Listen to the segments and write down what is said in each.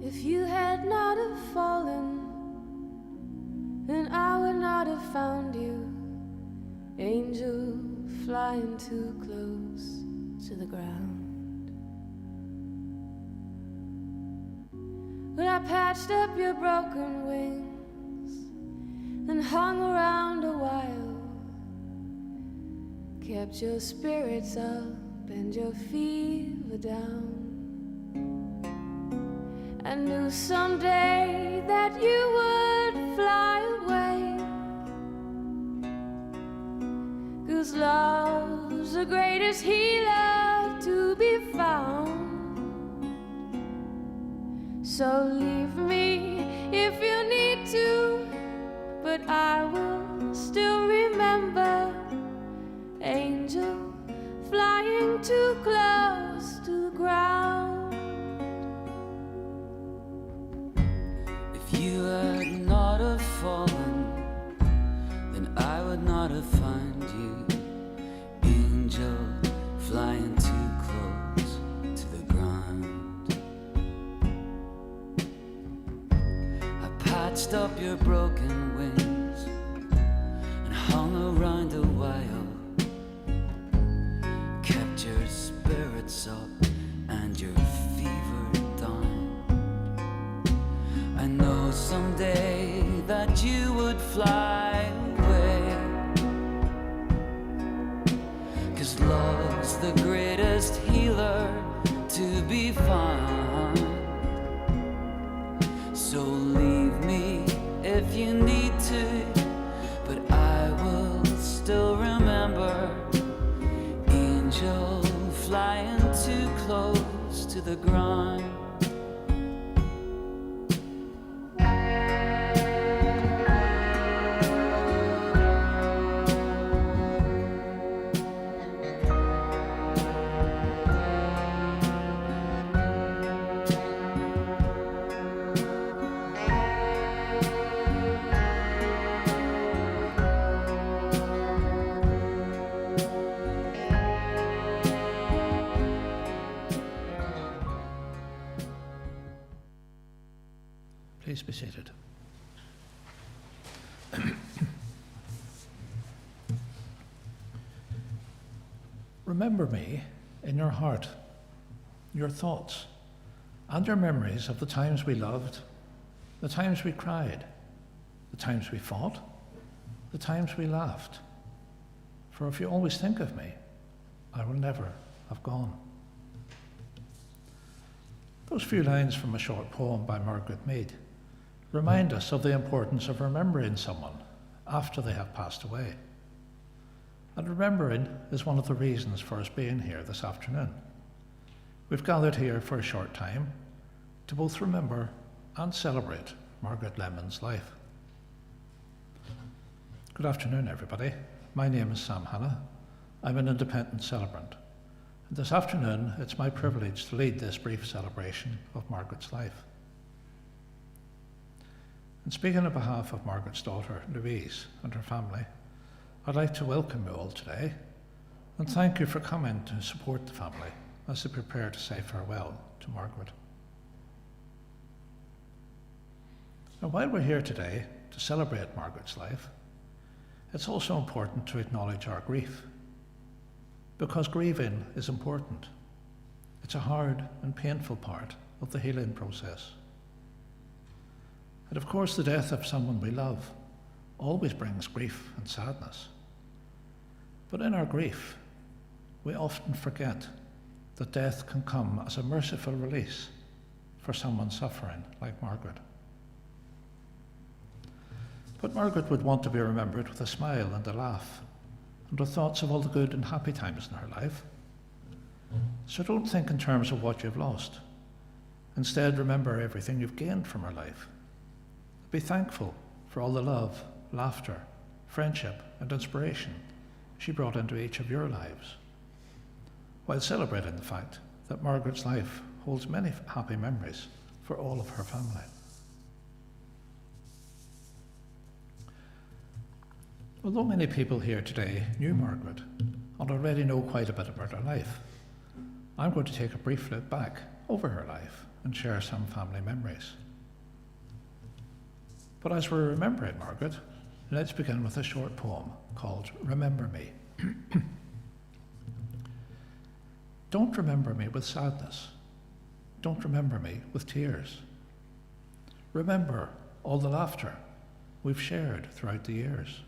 If you had not have fallen, then I would not have found you. Angel flying too close to the ground. But I patched up your broken wings and hung around a while, kept your spirits up and your fever down. I knew someday that you would fly away, 'cause love's the greatest healer to be found. So leave me if you need to, but I will still remember. Angel flying too close to the ground. You had not have fallen, then I would not have found you. Angel flying too close to the ground. patched up your broken wings and hung around a while, kept your spirits up and your fever down. I know someday that you would fly away, 'cause love's the greatest healer to be found. So leave me if you need to, but I will still remember. Angel flying too close to the ground. Please be seated. Remember me in your heart, your thoughts, and your memories of the times we loved, the times we cried, the times we fought, the times we laughed. For if you always think of me, I will never have gone. Those few lines from a short poem by Margaret Mead remind us of the importance of remembering someone after they have passed away. And remembering is one of the reasons for us being here this afternoon. We've gathered here for a short time to both remember and celebrate Margaret Lemon's life. Good afternoon, everybody. My name is Sam Hanna. I'm an independent celebrant. And this afternoon, it's my privilege to lead this brief celebration of Margaret's life. And speaking on behalf of Margaret's daughter, Louise, and her family, I'd like to welcome you all today and thank you for coming to support the family as they prepare to say farewell to Margaret. Now, while we're here today to celebrate Margaret's life, it's also important to acknowledge our grief, because grieving is important. It's a hard and painful part of the healing process. And of course, the death of someone we love always brings grief and sadness. But in our grief, we often forget that death can come as a merciful release for someone suffering like Margaret. But Margaret would want to be remembered with a smile and a laugh, and with thoughts of all the good and happy times in her life. So don't think in terms of what you've lost. Instead, remember everything you've gained from her life. Be thankful for all the love, laughter, friendship, and inspiration she brought into each of your lives, while celebrating the fact that Margaret's life holds many happy memories for all of her family. Although many people here today knew Margaret and already know quite a bit about her life, I'm going to take a brief look back over her life and share some family memories. But as we're remembering Margaret, let's begin with a short poem called Remember Me. Don't remember me with sadness. Don't remember me with tears. Remember all the laughter we've shared throughout the years.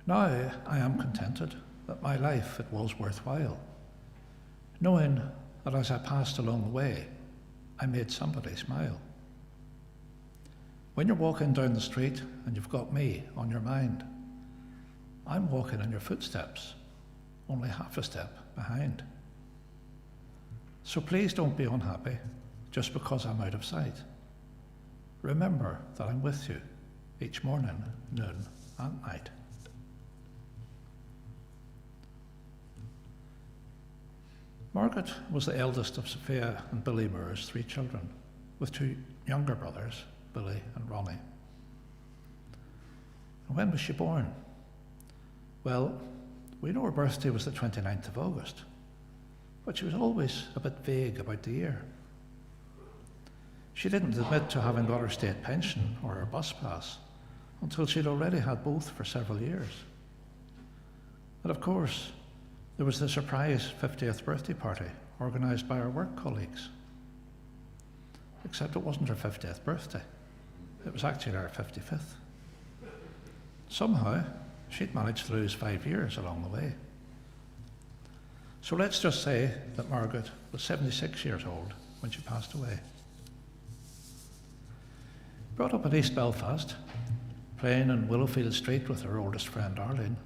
Now I am contented that my life it was worthwhile, knowing that as I passed along the way, I made somebody smile. When you're walking down the street and you've got me on your mind, I'm walking in your footsteps, only half a step behind. So please don't be unhappy just because I'm out of sight. Remember that I'm with you each morning, noon, and night. Margaret was the eldest of Sophia and Billy Moore's 3 children, with 2 younger brothers, Billy and Ronnie. And when was she born? Well, we know her birthday was the 29th of August, but she was always a bit vague about the year. She didn't admit to having got her state pension or her bus pass until she'd already had both for several years. And of course, there was the surprise 50th birthday party organised by her work colleagues. Except it wasn't her 50th birthday. It was actually her 55th. Somehow, she'd managed to lose 5 years along the way. So let's just say that Margaret was 76 years old when she passed away. Brought up in East Belfast, playing in Willowfield Street with her oldest friend Arlene,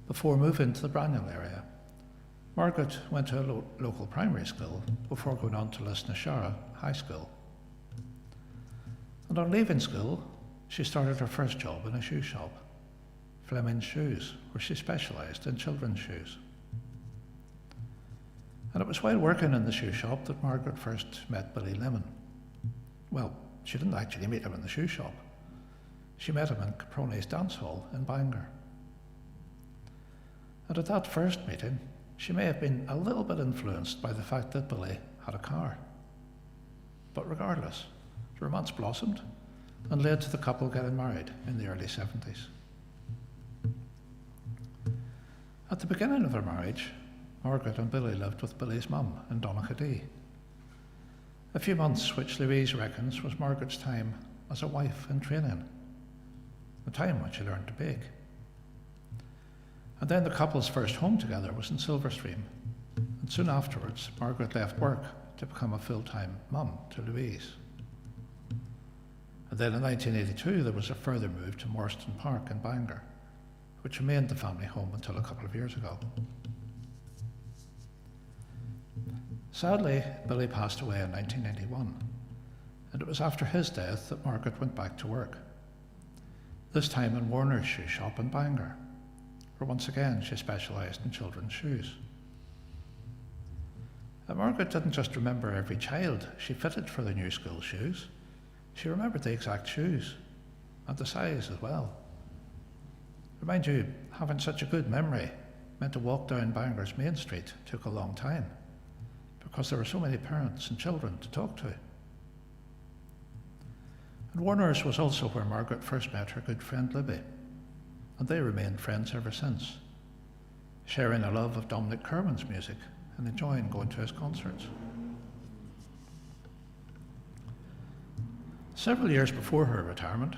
before moving to the Braniel area. Margaret went to a local primary school before going on to Lisnashara High School. And on leaving school, she started her first job in a shoe shop, Fleming's Shoes, where she specialised in children's shoes. And it was while working in the shoe shop that Margaret first met Billy Lemon. Well, she didn't actually meet him in the shoe shop. She met him in Caproni's dance hall in Bangor. And at that first meeting, she may have been a little bit influenced by the fact that Billy had a car. But regardless, the romance blossomed and led to the couple getting married in the early 70s. At the beginning of their marriage, Margaret and Billy lived with Billy's mum in Donaghadee. A few months which Louise reckons was Margaret's time as a wife in training, the time when she learned to bake. And then the couple's first home together was in Silverstream, and soon afterwards Margaret left work to become a full-time mum to Louise. And then in 1982 there was a further move to Morston Park in Bangor, which remained the family home until a couple of years ago. Sadly, Billy passed away in 1991, and it was after his death that Margaret went back to work, this time in Warner's shoe shop in Bangor, where once again she specialised in children's shoes. And Margaret didn't just remember every child she fitted for the new school shoes, she remembered the exact shoes, and the size as well. Remind you, having such a good memory meant to walk down Bangor's Main Street took a long time, because there were so many parents and children to talk to. And Warner's was also where Margaret first met her good friend Libby, and they remained friends ever since, sharing a love of Dominic Kerwin's music and enjoying going to his concerts. Several years before her retirement,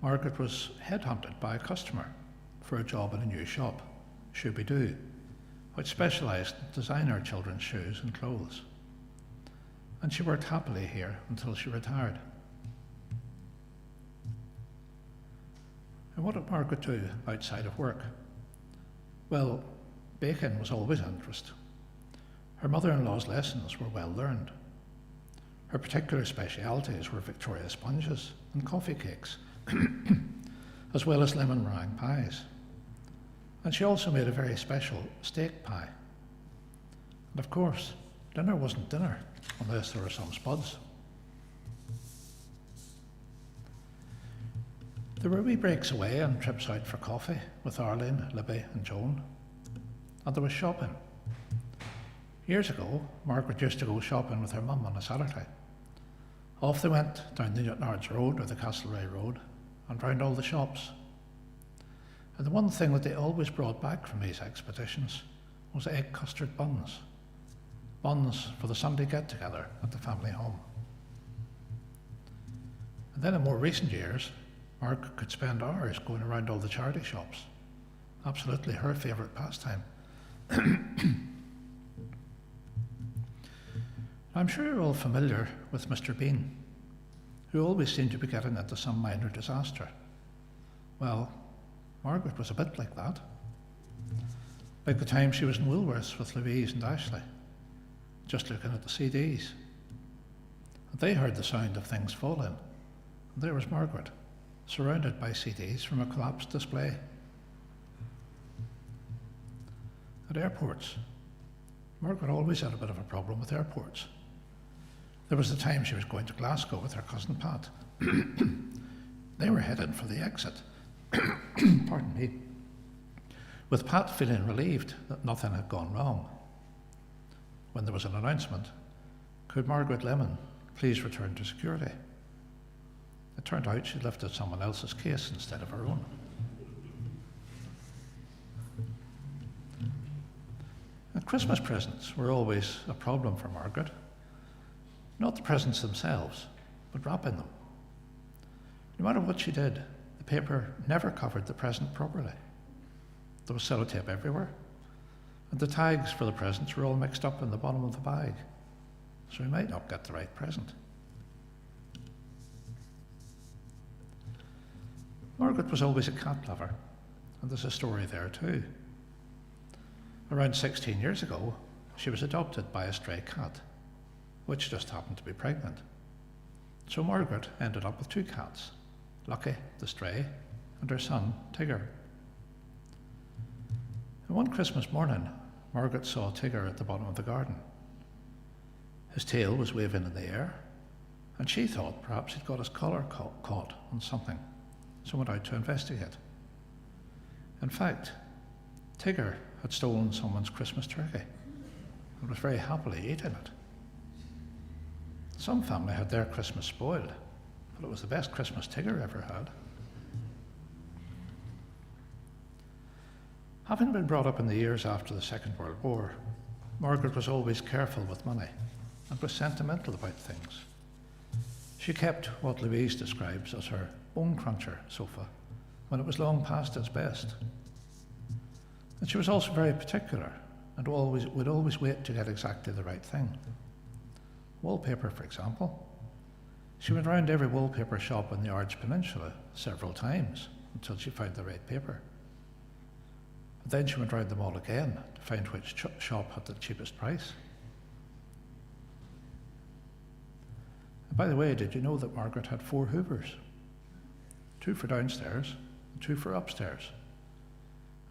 Margaret was headhunted by a customer for a job in a new shop, Shooby-Doo, which specialised in designer children's shoes and clothes. And she worked happily here until she retired. And what did Margaret do outside of work? Well, baking was always an interest. Her mother-in-law's lessons were well learned. Her particular specialities were Victoria sponges and coffee cakes, as well as lemon meringue pies. And she also made a very special steak pie. And of course, dinner wasn't dinner unless there were some spuds. There were wee breaks away and trips out for coffee with Arlene, Libby and Joan. And there was shopping. Years ago, Margaret used to go shopping with her mum on a Saturday. Off they went down the Newtonards Road or the Castlereagh Road and round all the shops. And the one thing that they always brought back from these expeditions was egg custard buns. Buns for the Sunday get-together at the family home. And then in more recent years, Margaret could spend hours going around all the charity shops. Absolutely her favourite pastime. I'm sure you're all familiar with Mr. Bean, who always seemed to be getting into some minor disaster. Well, Margaret was a bit like that. Like the time she was in Woolworths with Louise and Ashley, just looking at the CDs. And they heard the sound of things falling, and there was Margaret, surrounded by CDs from a collapsed display. At airports, Margaret always had a bit of a problem with airports. There was the time she was going to Glasgow with her cousin Pat. They were headed for the exit, pardon me, with Pat feeling relieved that nothing had gone wrong. When there was an announcement, could Margaret Lemon please return to security. It turned out she'd lifted someone else's case instead of her own. And Christmas presents were always a problem for Margaret. Not the presents themselves, but wrapping them. No matter what she did, the paper never covered the present properly. There was sellotape everywhere, and the tags for the presents were all mixed up in the bottom of the bag, so we might not get the right present. Margaret was always a cat lover, and there's a story there too. Around 16 years ago, she was adopted by a stray cat, which just happened to be pregnant. So Margaret ended up with two cats, Lucky, the stray, and her son, Tigger. And one Christmas morning, Margaret saw Tigger at the bottom of the garden. His tail was waving in the air, and she thought perhaps he'd got his collar caught on something, so went out to investigate. In fact, Tigger had stolen someone's Christmas turkey and was very happily eating it. Some family had their Christmas spoiled, but it was the best Christmas Tigger ever had. Having been brought up in the years after the Second World War, Margaret was always careful with money and was sentimental about things. She kept what Louise describes as her bone cruncher sofa when it was long past its best. And she was also very particular and would always wait to get exactly the right thing. Wallpaper, for example. She went round every wallpaper shop in the Ards Peninsula several times until she found the right paper. And then she went round them all again to find which shop had the cheapest price. And by the way, did you know that Margaret had 4 Hoovers? 2 for downstairs and 2 for upstairs.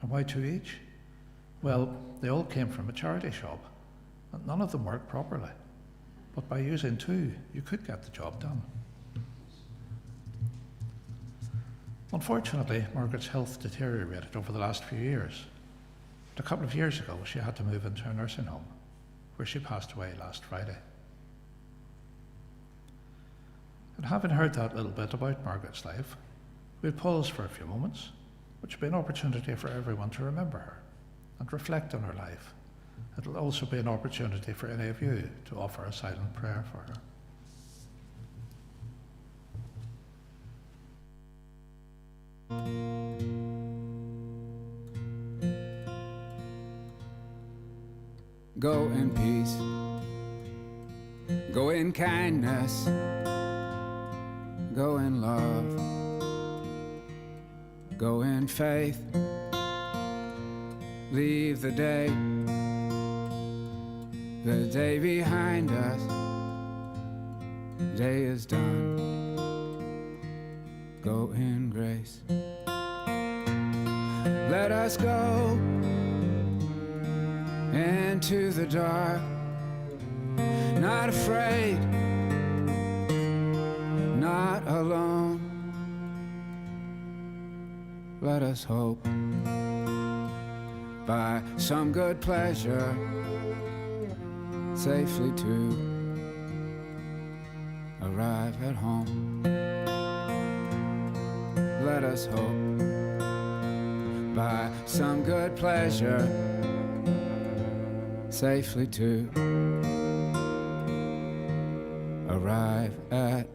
And why 2 each? Well, they all came from a charity shop, and none of them worked properly. But by using 2, you could get the job done. Unfortunately, Margaret's health deteriorated over the last few years. But a couple of years ago, she had to move into a nursing home, where she passed away last Friday. And having heard that little bit about Margaret's life, we'll pause for a few moments, which will be an opportunity for everyone to remember her and reflect on her life. It will also be an opportunity for any of you to offer a silent prayer for her. Go in peace, go in kindness, go in love, go in faith. Leave the day behind us. Day is done. Go in grace. Let us go into the dark, not afraid, not alone. Let us hope by some good pleasure safely to arrive at home. Let us hope by some good pleasure safely to arrive at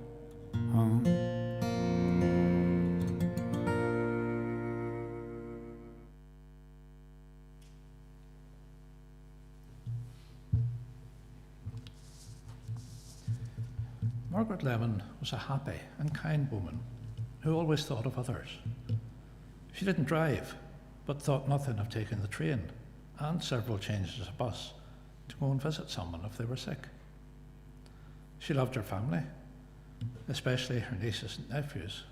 home. Margaret Lemon was a happy and kind woman who always thought of others. She didn't drive, but thought nothing of taking the train and several changes of bus to go and visit someone if they were sick. She loved her family, especially her nieces and nephews,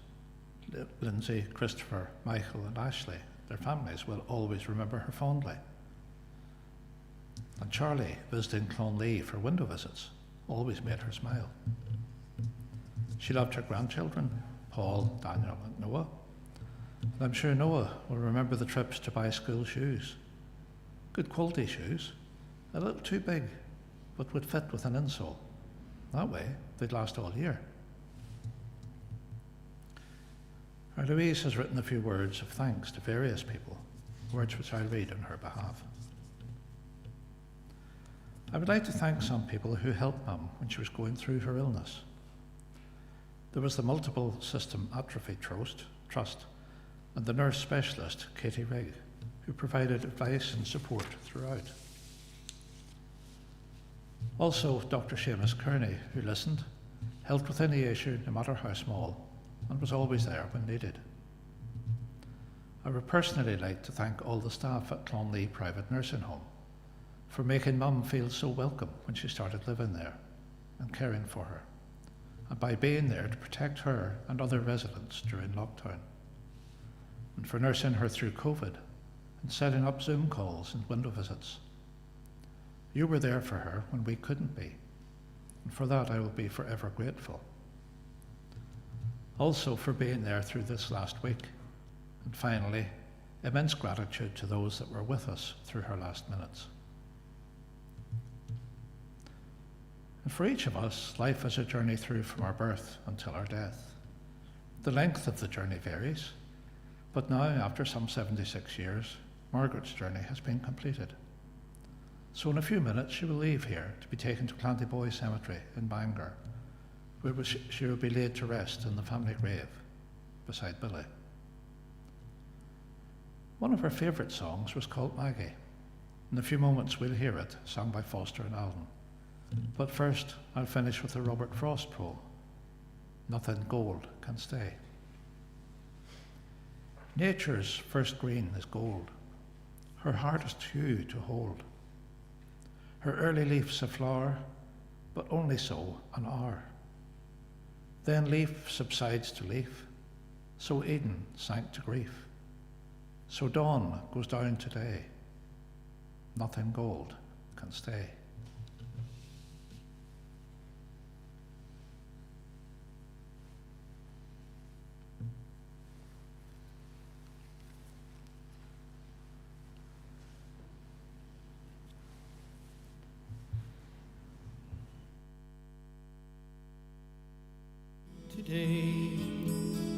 Lindsay, Christopher, Michael and Ashley. Their families will always remember her fondly. And Charlie, visiting Clonlee for window visits, always made her smile. She loved her grandchildren, Paul, Daniel and Noah. And I'm sure Noah will remember the trips to buy school shoes. Good quality shoes, a little too big, but would fit with an insole, That way, they'd last all year. Our Louise has written a few words of thanks to various people, words which I'll read on her behalf. I would like to thank some people who helped Mum when she was going through her illness. There was the Multiple System Atrophy Trust and the nurse specialist, Katie Rigg, who provided advice and support throughout. Also, Dr. Seamus Kearney, who listened, helped with any issue, no matter how small, and was always there when needed. I would personally like to thank all the staff at Clonlee Private Nursing Home for making Mum feel so welcome when she started living there and caring for her, and by being there to protect her and other residents during lockdown, and for nursing her through COVID and setting up Zoom calls and window visits. You were there for her when we couldn't be, and for that I will be forever grateful. Also for being there through this last week, and finally, immense gratitude to those that were with us through her last minutes. And for each of us, life is a journey through from our birth until our death. The length of the journey varies, but now, after some 76 years, Margaret's journey has been completed. So in a few minutes, she will leave here to be taken to Clantyboy Cemetery in Bangor, where she will be laid to rest in the family grave beside Billy. One of her favourite songs was called Maggie. In a few moments, we'll hear it, sung by Foster and Alden. But first, I'll finish with the Robert Frost poem, Nothing Gold Can Stay. Nature's first green is gold, her hardest hue to hold. Her early leaf's a flower, but only so an hour. Then leaf subsides to leaf, so Eden sank to grief. So dawn goes down today, nothing gold can stay. Today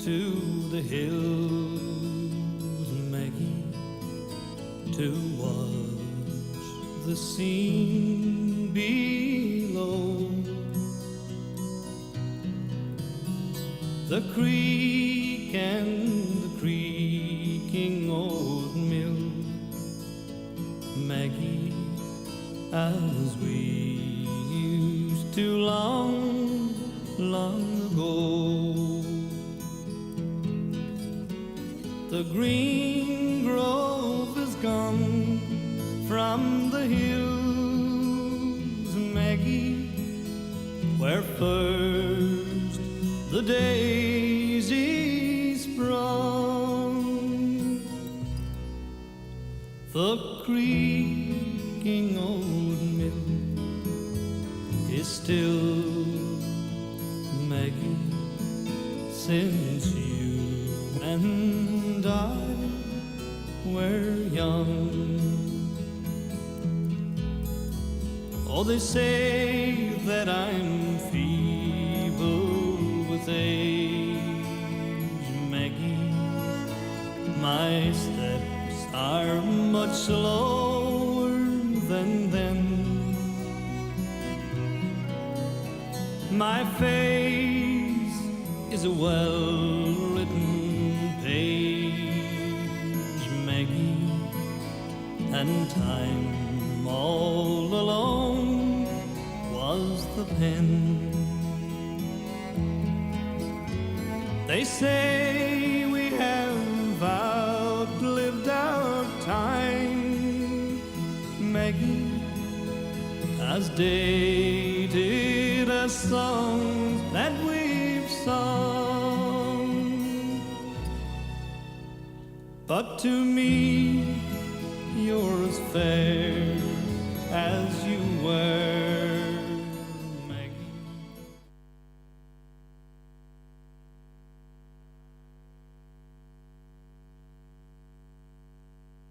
to the hills, Maggie, to watch the scene below. The creek and the creaking old mill, Maggie, as we used to long, long ago. The green grove is gone from the hills, Maggie, where first the daisy sprung. The creaking old mill is still, Maggie, since you and I were young. Oh, they say that I'm feeble with age, Maggie. My steps are much slower than then. My face is a well-written page, Maggie, and time all alone was the pen. They say we have outlived our time, Maggie, as dated as songs that we've sung. But to me, you're as fair as you were,